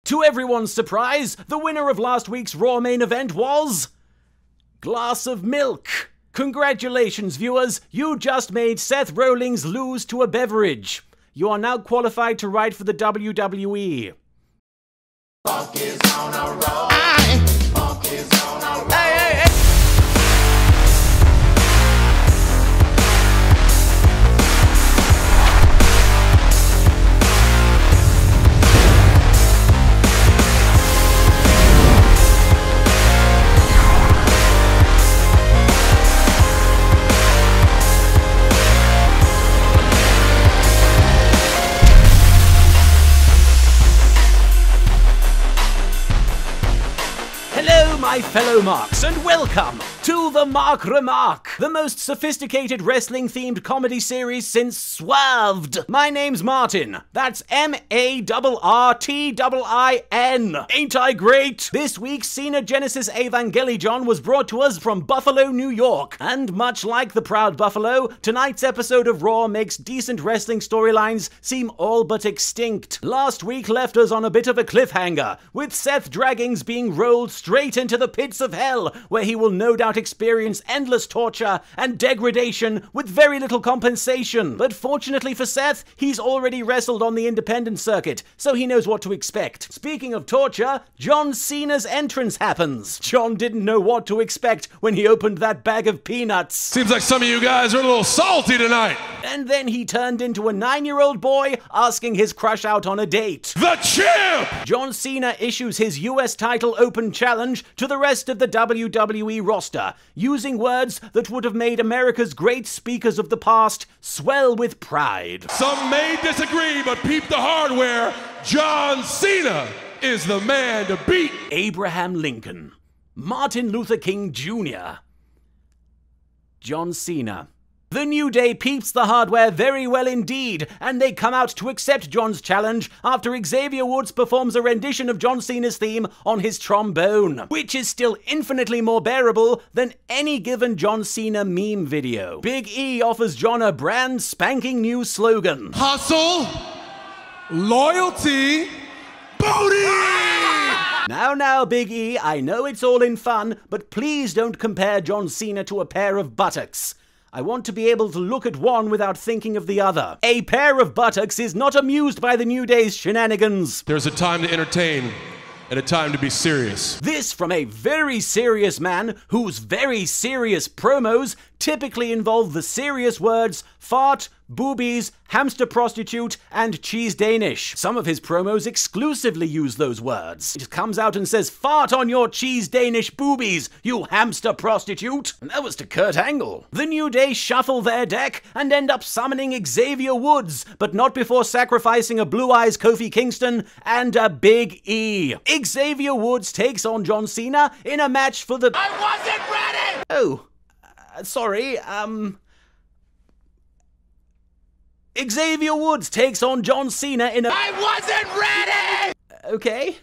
To everyone's surprise, the winner of last week's Raw main event was... Glass of Milk. Congratulations, viewers, you just made Seth Rollins lose to a beverage. You are now qualified to write for the WWE. Funk is on a roll. Funk is on a roll. Hey. My fellow Marks, and welcome to the Mark Remark, the most sophisticated wrestling-themed comedy series since Swerved. My name's Martin. That's M-A-R-R-T-I-I-N. Ain't I great? This week's Cena Genesis Evangelion was brought to us from Buffalo, New York. And much like the proud Buffalo, tonight's episode of Raw makes decent wrestling storylines seem all but extinct. Last week left us on a bit of a cliffhanger, with Seth Draggings being rolled straight into the pits of hell, where he will no doubt experience endless torture and degradation with very little compensation. But fortunately for Seth, he's already wrestled on the independent circuit, so he knows what to expect. Speaking of torture, John Cena's entrance happens. John didn't know what to expect when he opened that bag of peanuts. Seems like some of you guys are a little salty tonight. And then he turned into a 9-year-old boy asking his crush out on a date. The champ! John Cena issues his US title open challenge to the rest of the WWE roster, using words that would have made America's great speakers of the past swell with pride. Some may disagree, but peep the hardware. John Cena is the man to beat. Abraham Lincoln, Martin Luther King Jr., John Cena. The New Day peeps the hardware very well indeed, and they come out to accept John's challenge after Xavier Woods performs a rendition of John Cena's theme on his trombone, which is still infinitely more bearable than any given John Cena meme video. Big E offers John a brand spanking new slogan. Hustle, loyalty, booty! Now, Big E, I know it's all in fun, but please don't compare John Cena to a pair of buttocks. I want to be able to look at one without thinking of the other. A pair of buttocks is not amused by the New Day's shenanigans. There's a time to entertain and a time to be serious. This from a very serious man whose very serious promos typically involve the serious words fart, boobies, hamster prostitute, and cheese Danish. Some of his promos exclusively use those words. He just comes out and says, "Fart on your cheese Danish boobies, you hamster prostitute." And that was to Kurt Angle. The New Day shuffle their deck and end up summoning Xavier Woods, but not before sacrificing a Blue Eyes Kofi Kingston and a Big E. Xavier Woods takes on John Cena in a match for the... I wasn't ready! Oh, sorry, Xavier Woods takes on John Cena in a... I wasn't ready! Okay.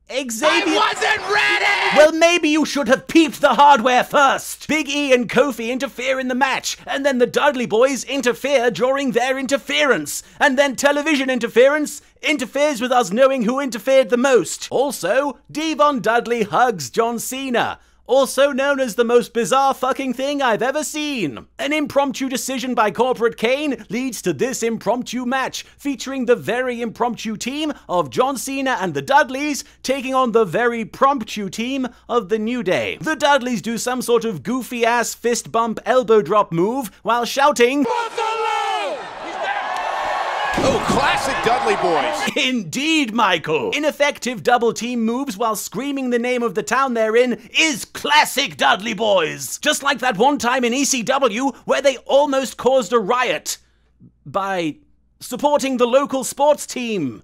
Xavier... I wasn't ready! Well, maybe you should have peeped the hardware first. Big E and Kofi interfere in the match, and then the Dudley Boys interfere during their interference, and then television interference interferes with us knowing who interfered the most. Also, Devon Dudley hugs John Cena, also known as the most bizarre fucking thing I've ever seen. An impromptu decision by Corporate Kane leads to this impromptu match, featuring the very impromptu team of John Cena and the Dudleys taking on the very promptu team of the New Day. The Dudleys do some sort of goofy-ass fist bump elbow drop move while shouting, "Buffalo!" Oh, classic Dudley Boys. Indeed, Michael. Ineffective double team moves while screaming the name of the town they're in is classic Dudley Boys. Just like that one time in ECW where they almost caused a riot by supporting the local sports team.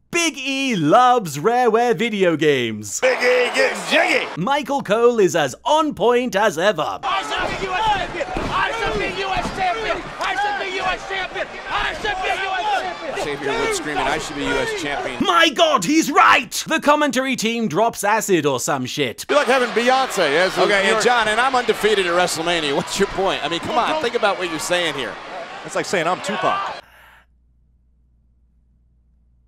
Big E loves Rareware video games. Big E getting jiggy. Michael Cole is as on point as ever. I should be U.S. champion! I should be U.S. champion! I should be U.S. champion! I should be U.S. champion! Xavier Woods screaming, "I should be U.S. champion." My God, he's right! The commentary team drops acid or some shit. You're like having Beyonce as a Okay, and John, and I'm undefeated at WrestleMania. What's your point? I mean, come on, think about what you're saying here. That's like saying I'm Tupac.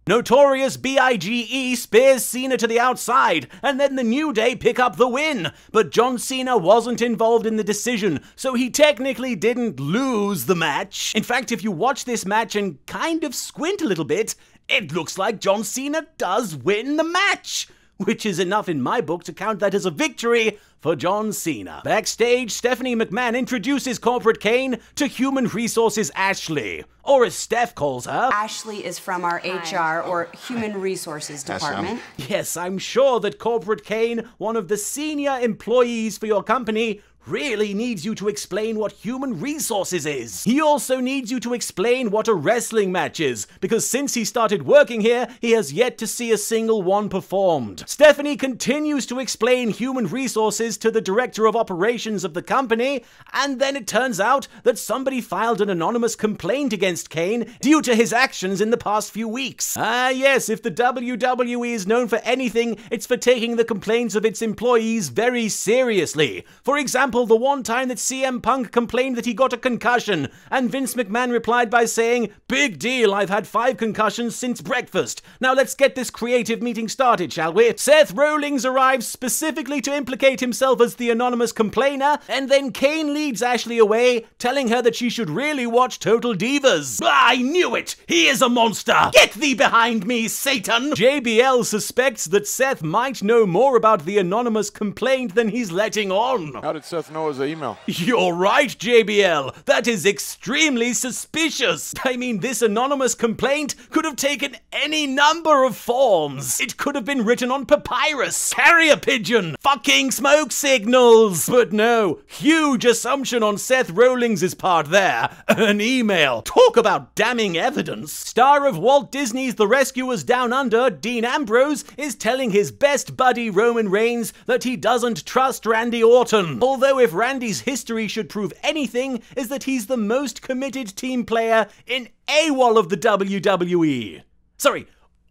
Notorious B.I.G.E. spears Cena to the outside, and then the New Day pick up the win. But John Cena wasn't involved in the decision, so he technically didn't lose the match. In fact, if you watch this match and kind of squint a little bit, it looks like John Cena does win the match, which is enough in my book to count that as a victory for John Cena. Backstage, Stephanie McMahon introduces Corporate Kane to Human Resources Ashley, or as Steph calls her. Ashley is from our HR, or Human Resources Department. Yes, I'm sure that Corporate Kane, one of the senior employees for your company, really needs you to explain what human resources is. He also needs you to explain what a wrestling match is, because since he started working here, he has yet to see a single one performed. Stephanie continues to explain human resources to the director of operations of the company, and then it turns out that somebody filed an anonymous complaint against Kane due to his actions in the past few weeks. Yes, if the WWE is known for anything, it's for taking the complaints of its employees very seriously. For example, the one time that CM Punk complained that he got a concussion, and Vince McMahon replied by saying, "Big deal, I've had 5 concussions since breakfast. Now let's get this creative meeting started, shall we?" Seth Rollins arrives specifically to implicate himself as the anonymous complainer, and then Kane leads Ashley away, telling her that she should really watch Total Divas. I knew it! He is a monster! Get thee behind me, Satan! JBL suspects that Seth might know more about the anonymous complaint than he's letting on. How did Seth know his email? You're right, JBL. That is extremely suspicious. I mean, this anonymous complaint could have taken any number of forms. It could have been written on papyrus, carrier pigeon, fucking smoke signals. But no, huge assumption on Seth Rollins' part there. An email. Talk about damning evidence. Star of Walt Disney's The Rescuers Down Under, Dean Ambrose, is telling his best buddy Roman Reigns that he doesn't trust Randy Orton. Although if Randy's history should prove anything, is that he's the most committed team player in all of the WWE. Sorry,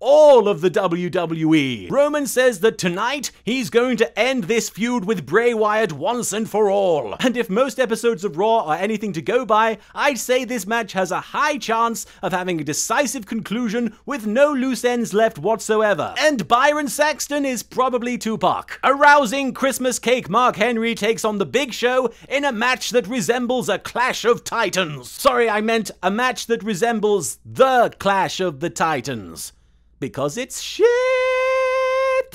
all of the WWE. Roman says that tonight, he's going to end this feud with Bray Wyatt once and for all. And if most episodes of Raw are anything to go by, I'd say this match has a high chance of having a decisive conclusion with no loose ends left whatsoever. And Byron Saxton is probably Tupac. A rousing Christmas cake Mark Henry takes on the Big Show in a match that resembles a clash of titans. Sorry, I meant a match that resembles the Clash of the Titans. Because it's shit!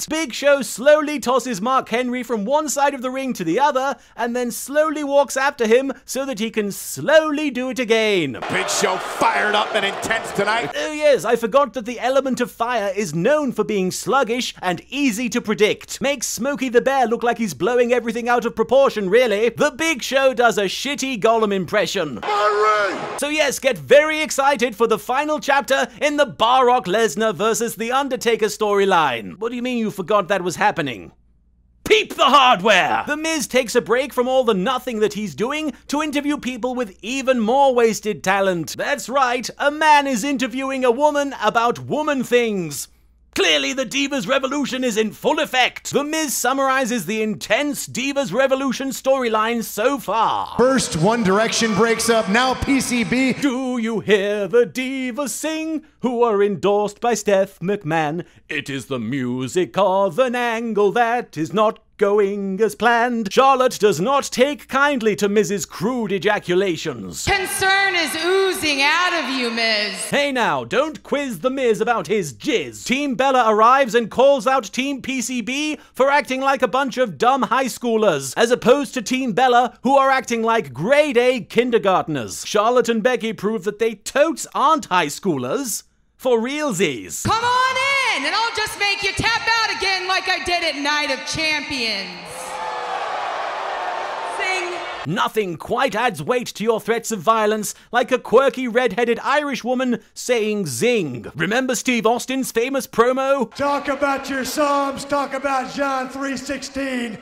Big Show slowly tosses Mark Henry from one side of the ring to the other, and then slowly walks after him so that he can slowly do it again. Big Show fired up and intense tonight. Oh yes, I forgot that the element of fire is known for being sluggish and easy to predict. Makes Smokey the Bear look like he's blowing everything out of proportion, really. The Big Show does a shitty Gollum impression. So yes, get very excited for the final chapter in the Brock Lesnar versus The Undertaker storyline. What do you mean you forgot that was happening? Peep the hardware! The Miz takes a break from all the nothing that he's doing to interview people with even more wasted talent. That's right, a man is interviewing a woman about woman things. Clearly, the Divas Revolution is in full effect. The Miz summarizes the intense Divas Revolution storyline so far. First, One Direction breaks up, now PCB. Do you hear the Divas sing, who are endorsed by Steph McMahon? It is the music of an angle that is not going as planned. Charlotte does not take kindly to Miz's crude ejaculations. Concern is oozing out of you, Miz. Hey now, don't quiz the Miz about his jizz. Team Bella arrives and calls out Team PCB for acting like a bunch of dumb high schoolers, as opposed to Team Bella, who are acting like grade A kindergartners. Charlotte and Becky prove that they totes aren't high schoolers. For realsies. Come on in, and I'll just make you tap out again like I did at Night of Champions. Sing. Nothing quite adds weight to your threats of violence like a quirky red-headed Irish woman saying zing. Remember Steve Austin's famous promo? Talk about your Psalms, talk about John 3:16.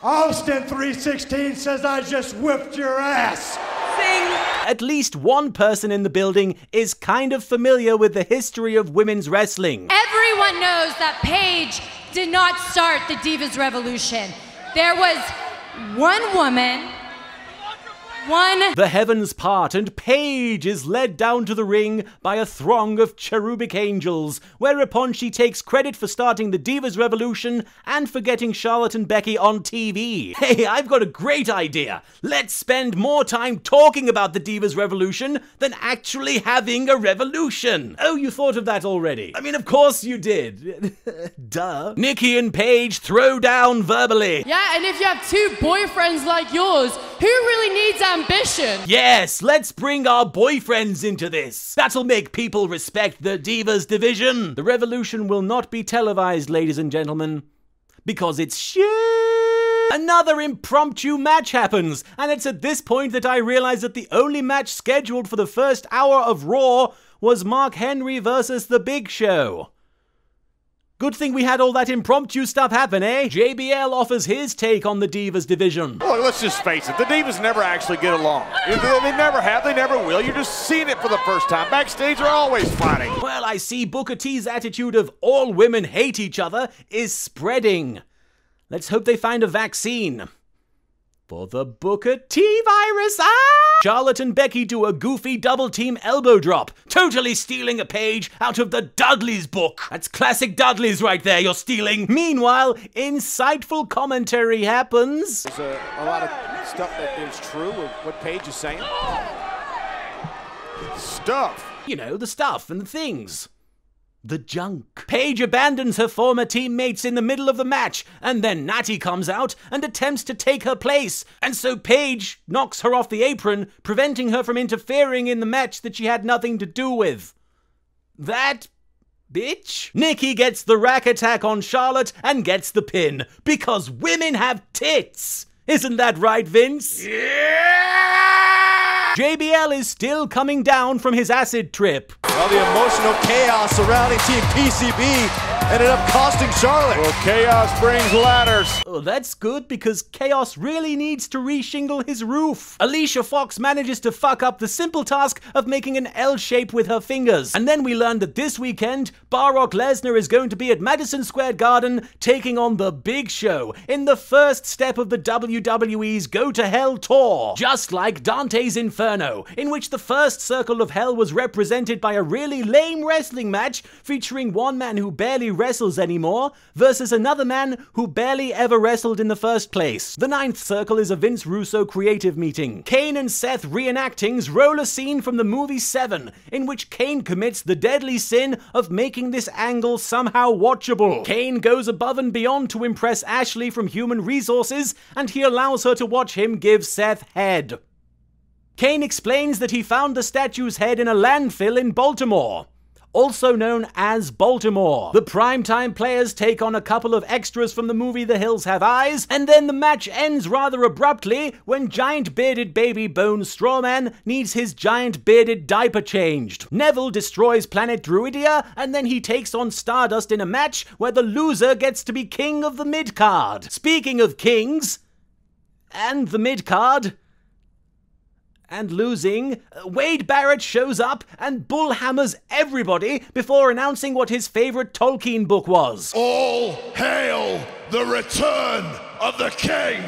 Austin 3:16 says I just whipped your ass. Sing. At least one person in the building is kind of familiar with the history of women's wrestling. Everyone knows that Paige did not start the Divas Revolution. There was one woman 1. The heavens part and Paige is led down to the ring by a throng of cherubic angels, whereupon she takes credit for starting the Divas Revolution and for getting Charlotte and Becky on TV. Hey, I've got a great idea. Let's spend more time talking about the Divas Revolution than actually having a revolution. Oh, you thought of that already? I mean, of course you did. Duh. Nikki and Paige throw down verbally. Yeah, and if you have two boyfriends like yours, who really needs ambition? Yes, let's bring our boyfriends into this. That'll make people respect the Divas division. The revolution will not be televised, ladies and gentlemen, because it's shit. Another impromptu match happens, and it's at this point that I realize that the only match scheduled for the first hour of Raw was Mark Henry versus The Big Show. Good thing we had all that impromptu stuff happen, eh? JBL offers his take on the Divas division. Look, let's just face it, the Divas never actually get along. They never have, they never will. You're just seeing it for the first time. Backstage, they're always fighting. Well, I see Booker T's attitude of all women hate each other is spreading. Let's hope they find a vaccine for the Booker T virus. Charlotte and Becky do a goofy double-team elbow drop, totally stealing a page out of the Dudleys book. That's classic Dudleys right there, you're stealing. Meanwhile, insightful commentary happens. There's a lot of stuff that is true with what Paige is saying. Stuff. You know, the stuff and the things. The junk. Paige abandons her former teammates in the middle of the match, and then Natty comes out and attempts to take her place. And so Paige knocks her off the apron, preventing her from interfering in the match that she had nothing to do with. That bitch. Nikki gets the rack attack on Charlotte and gets the pin, because women have tits. Isn't that right, Vince? Yeah! JBL is still coming down from his acid trip. Well, the emotional chaos surrounding Team PCB ended up costing Charlotte. Well, chaos brings ladders. Oh, that's good, because Chaos really needs to reshingle his roof. Alicia Fox manages to fuck up the simple task of making an L shape with her fingers. And then we learn that this weekend, Brock Lesnar is going to be at Madison Square Garden taking on The Big Show in the first step of the WWE's Go to Hell tour. Just like Dante's Inferno, in which the first circle of hell was represented by a really lame wrestling match featuring one man who barely wrestles anymore versus another man who barely ever wrestled in the first place. The ninth circle is a Vince Russo creative meeting. Kane and Seth reenactings roll a scene from the movie 7, in which Kane commits the deadly sin of making this angle somehow watchable. Kane goes above and beyond to impress Ashley from Human Resources, and he allows her to watch him give Seth head. Kane explains that he found the statue's head in a landfill in Baltimore, also known as Baltimore. The primetime players take on a couple of extras from the movie The Hills Have Eyes, and then the match ends rather abruptly when giant bearded baby Bone Strawman needs his giant bearded diaper changed. Neville destroys Planet Druidia, and then he takes on Stardust in a match where the loser gets to be king of the Midcard. Speaking of kings, and the Midcard, and losing, Wade Barrett shows up and bullhammers everybody before announcing what his favorite Tolkien book was. All hail the return of the king!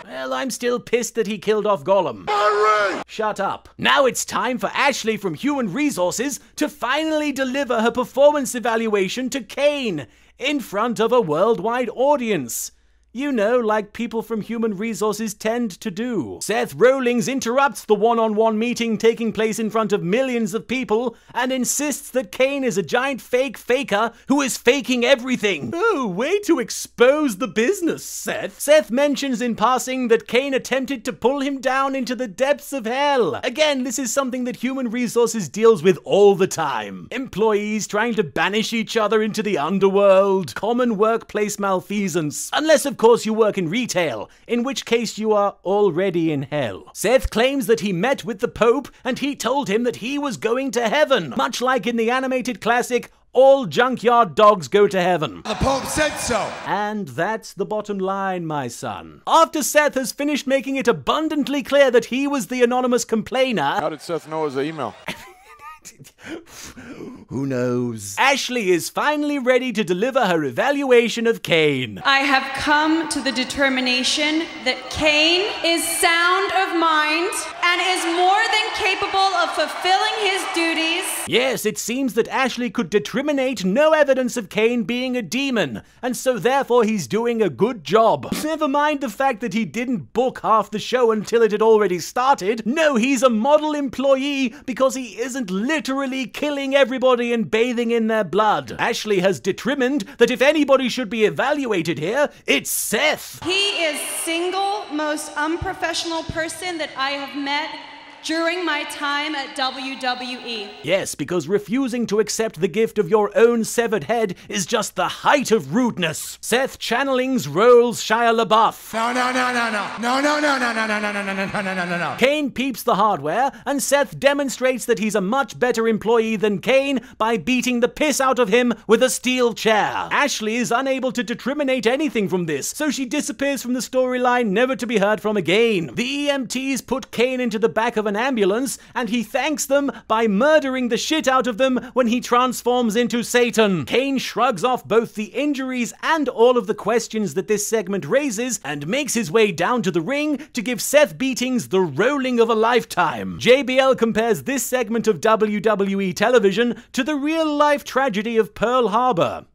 Well, I'm still pissed that he killed off Gollum. Hurry! Shut up. Now it's time for Ashley from Human Resources to finally deliver her performance evaluation to Kane in front of a worldwide audience. You know, like people from Human Resources tend to do. Seth Rollins interrupts the one-on-one meeting taking place in front of millions of people and insists that Kane is a giant fake faker who is faking everything. Oh, way to expose the business, Seth. Seth mentions in passing that Kane attempted to pull him down into the depths of hell. Again, this is something that Human Resources deals with all the time. Employees trying to banish each other into the underworld. Common workplace malfeasance. Unless, of course, you work in retail, in which case you are already in hell. Seth claims that he met with the Pope and he told him that he was going to heaven, much like in the animated classic All Junkyard Dogs Go to Heaven. The Pope said so. And that's the bottom line, my son. After Seth has finished making it abundantly clear that he was the anonymous complainer... How did Seth know his email? Who knows? Ashley is finally ready to deliver her evaluation of Kane. I have come to the determination that Kane is sound of mind and is more than capable of fulfilling his duties. Yes, it seems that Ashley could determinate no evidence of Kane being a demon, and so therefore he's doing a good job. Never mind the fact that he didn't book half the show until it had already started. No, he's a model employee because he isn't literally killing everybody and bathing in their blood. Ashley has determined that if anybody should be evaluated here, it's Seth. He is single most unprofessional person that I have met during my time at WWE. Yes, because refusing to accept the gift of your own severed head is just the height of rudeness. Seth channelings rolls Shia LaBeouf. No. Kane peeps the hardware, and Seth demonstrates that he's a much better employee than Kane by beating the piss out of him with a steel chair. Ashley is unable to determinate anything from this, so she disappears from the storyline, never to be heard from again. The EMTs put Kane into the back of an ambulance, and he thanks them by murdering the shit out of them when he transforms into Satan. Kane shrugs off both the injuries and all of the questions that this segment raises and makes his way down to the ring to give Seth beatings the rolling of a lifetime. JBL compares this segment of WWE television to the real-life tragedy of Pearl Harbor.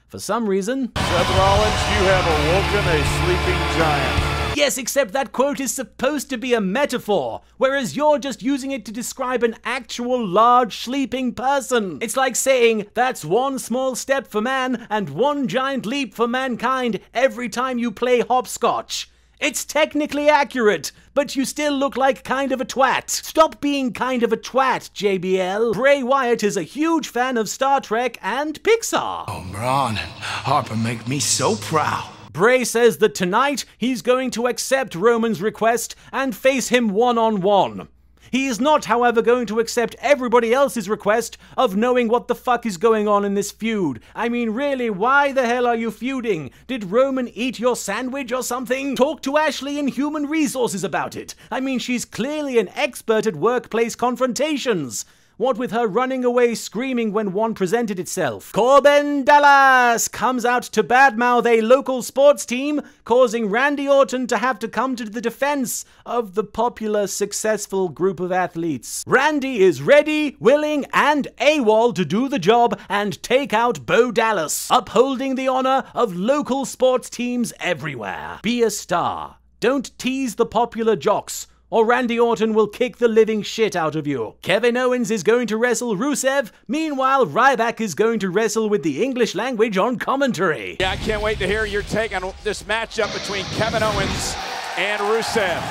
For some reason, Seth Rollins, you have awoken a sleeping giant. Yes, except that quote is supposed to be a metaphor, whereas you're just using it to describe an actual large sleeping person. It's like saying, that's one small step for man and one giant leap for mankind every time you play hopscotch. It's technically accurate, but you still look like kind of a twat. Stop being kind of a twat, JBL. Bray Wyatt is a huge fan of Star Trek and Pixar. Oh, Braun and Harper make me so proud. Bray says that tonight he's going to accept Roman's request and face him one-on-one. He is not, however, going to accept everybody else's request of knowing what the fuck is going on in this feud. I mean, really, why the hell are you feuding? Did Roman eat your sandwich or something? Talk to Ashley in Human Resources about it. I mean, she's clearly an expert at workplace confrontations. What with her running away screaming when one presented itself. Corbin Dallas comes out to badmouth a local sports team, causing Randy Orton to have to come to the defense of the popular, successful group of athletes. Randy is ready, willing, and AWOL to do the job and take out Bo Dallas, upholding the honor of local sports teams everywhere. Be a star. Don't tease the popular jocks, or Randy Orton will kick the living shit out of you. Kevin Owens is going to wrestle Rusev. Meanwhile, Ryback is going to wrestle with the English language on commentary. Yeah, I can't wait to hear your take on this matchup between Kevin Owens and Rusev.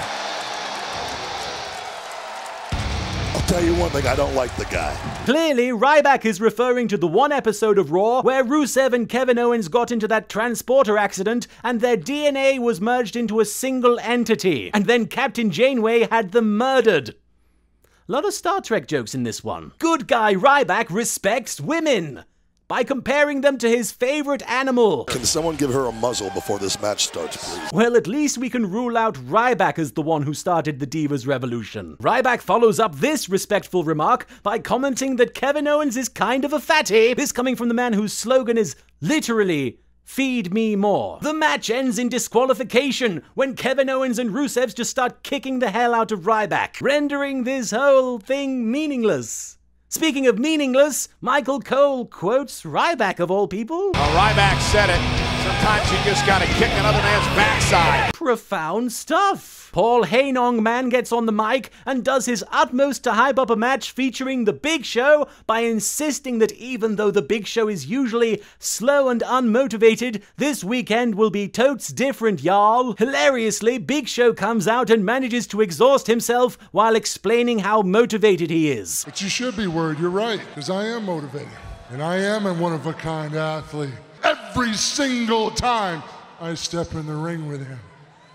I'll tell you one thing, I don't like the guy. Clearly, Ryback is referring to the one episode of Raw where Rusev and Kevin Owens got into that transporter accident and their DNA was merged into a single entity, and then Captain Janeway had them murdered. A lot of Star Trek jokes in this one. Good guy Ryback respects women by comparing them to his favorite animal. Can someone give her a muzzle before this match starts, please? Well, at least we can rule out Ryback as the one who started the Divas Revolution. Ryback follows up this respectful remark by commenting that Kevin Owens is kind of a fatty. This coming from the man whose slogan is literally, "Feed me more." The match ends in disqualification when Kevin Owens and Rusev just start kicking the hell out of Ryback, rendering this whole thing meaningless. Speaking of meaningless, Michael Cole quotes Ryback of all people. Well, Ryback said it. Sometimes you just gotta kick another man's backside. Profound stuff. Paul Haynong Man gets on the mic and does his utmost to hype up a match featuring The Big Show by insisting that even though The Big Show is usually slow and unmotivated, this weekend will be totes different, y'all. Hilariously, Big Show comes out and manages to exhaust himself while explaining how motivated he is. But you should be worried, you're right, because I am motivated. And I am a one-of-a-kind athlete. Every single time I step in the ring with him.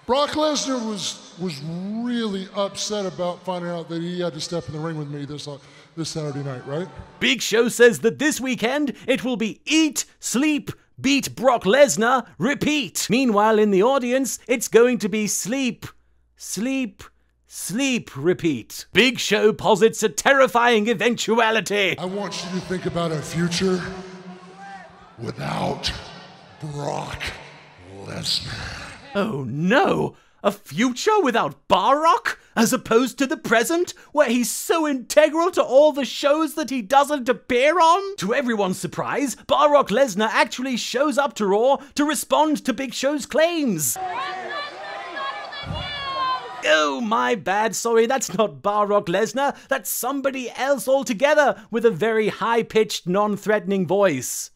Brock Lesnar was really upset about finding out that he had to step in the ring with me this Saturday night, right? Big Show says that this weekend it will be eat, sleep, beat Brock Lesnar, repeat. Meanwhile, in the audience, it's going to be sleep, sleep, Sleep, repeat. Big Show posits a terrifying eventuality. I want you to think about a future without Brock Lesnar. Oh no! A future without Barrock? As opposed to the present, where he's so integral to all the shows that he doesn't appear on? To everyone's surprise, Brock Lesnar actually shows up to Raw to respond to Big Show's claims. Oh, my bad, sorry, that's not Brock Lesnar, that's somebody else altogether with a very high-pitched, non-threatening voice.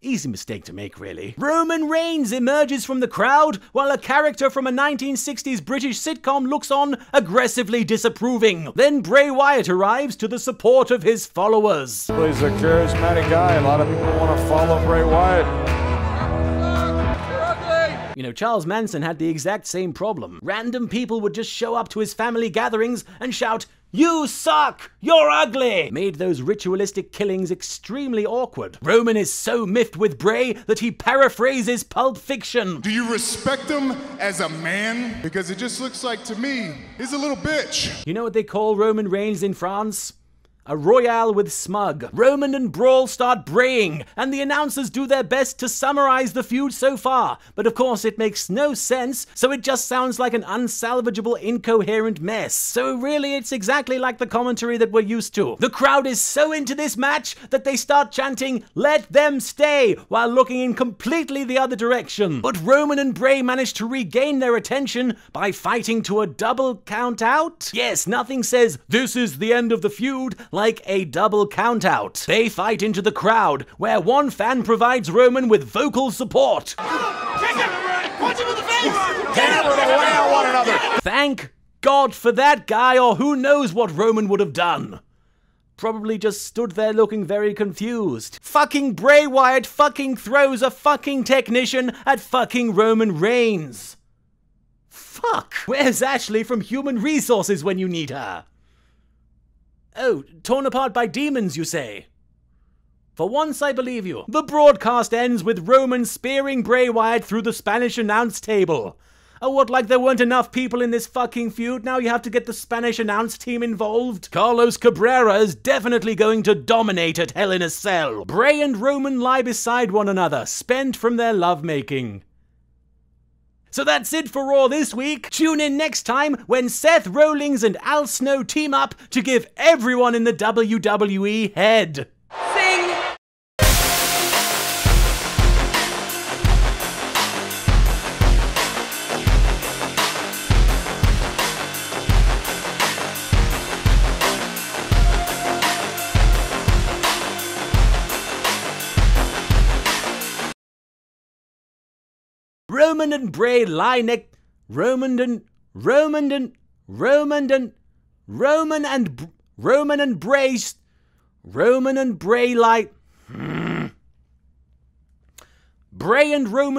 Easy mistake to make, really. Roman Reigns emerges from the crowd while a character from a 1960s British sitcom looks on, aggressively disapproving. Then Bray Wyatt arrives to the support of his followers. He's a charismatic guy. A lot of people want to follow Bray Wyatt. You know, Charles Manson had the exact same problem. Random people would just show up to his family gatherings and shout, "You suck! You're ugly!" Made those ritualistic killings extremely awkward. Roman is so miffed with Bray that he paraphrases Pulp Fiction. Do you respect him as a man? Because it just looks like, to me, he's a little bitch. You know what they call Roman Reigns in France? A royale with smug. Roman and Brawl start braying, and the announcers do their best to summarize the feud so far. But of course it makes no sense, so it just sounds like an unsalvageable, incoherent mess. So really it's exactly like the commentary that we're used to. The crowd is so into this match that they start chanting, "Let them stay," while looking in completely the other direction. But Roman and Bray manage to regain their attention by fighting to a double count out. Yes, nothing says, "This is the end of the feud," like a double count-out. They fight into the crowd, where one fan provides Roman with vocal support. Thank God for that guy, or who knows what Roman would have done. Probably just stood there looking very confused. Fucking Bray Wyatt fucking throws a fucking technician at fucking Roman Reigns. Fuck, where's Ashley from Human Resources when you need her? Oh, torn apart by demons, you say? For once, I believe you. The broadcast ends with Roman spearing Bray Wyatt through the Spanish announce table. Oh, what, like there weren't enough people in this fucking feud? Now you have to get the Spanish announce team involved? Carlos Cabrera is definitely going to dominate at Hell in a Cell. Bray and Roman lie beside one another, spent from their lovemaking. So that's it for Raw this week. Tune in next time when Seth Rollins and Al Snow team up to give everyone in the WWE head. Sing! Roman and Bray lie next. Roman and Bray. Bray and Roman.